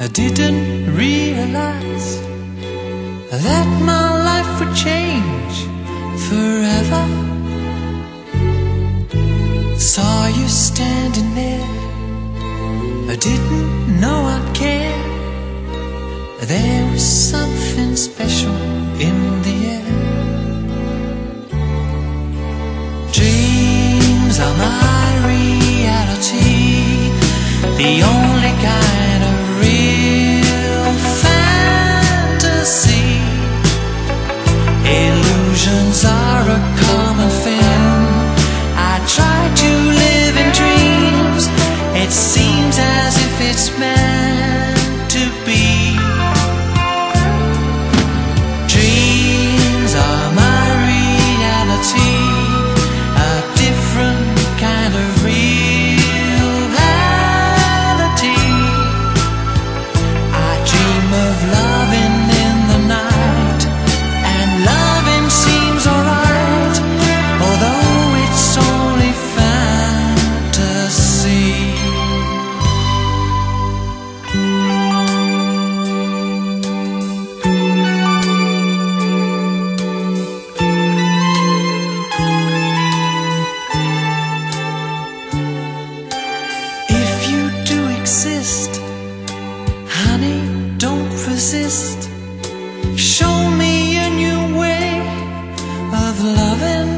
I didn't realize that my life would change forever. Saw you standing there, I didn't know I'd care. There was something special in the air. Dreams are my reality, the only kind of real fantasy. Illusions are a common thing. I try to live in dreams. It seems as if it's meant to be. Dreams are my reality, a different kind of reality. I dream of loving in the night, and loving seems alright, although it's only fantasy. If you do exist, honey, don't resist. Show me a new way of loving.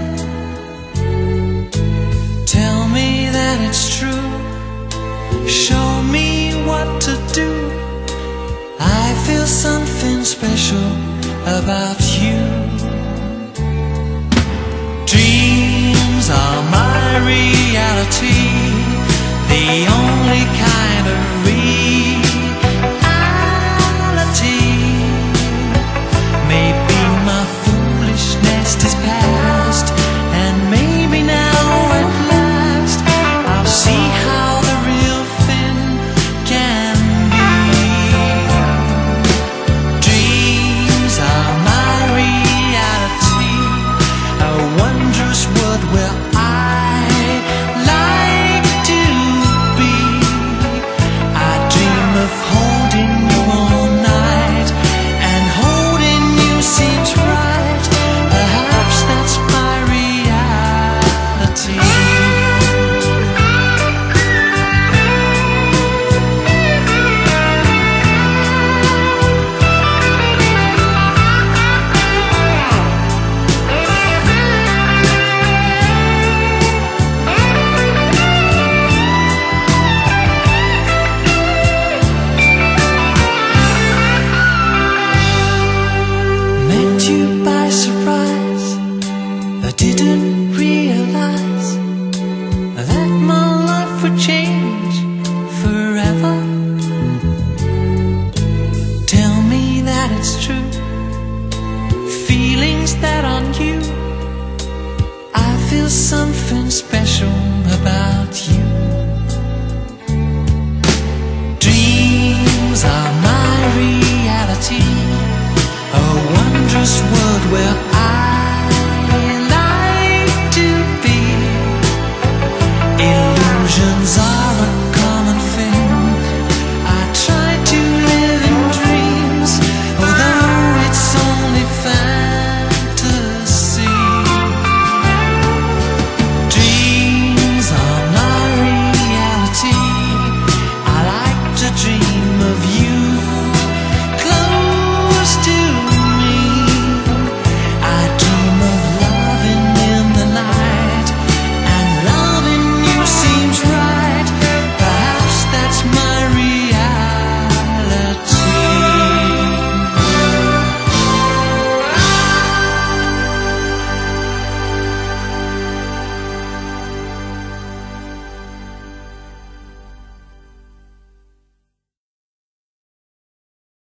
Tell me that it's true. Show me what to do. I feel something special about you. Dreams are my reality, the only kind of reality. Maybe my foolishness is past, and maybe now at last I'll see how the real thing can be. Dreams are my reality, a wondrous world where I like to be. I dream of holding you all night, and holding you seems right. Perhaps that's my reality. Met you by surprise, I didn't realize that my life would change forever. Tell me that it's true, feelings that aren't you. I feel something special about you. Dreams are my reality, a wondrous world where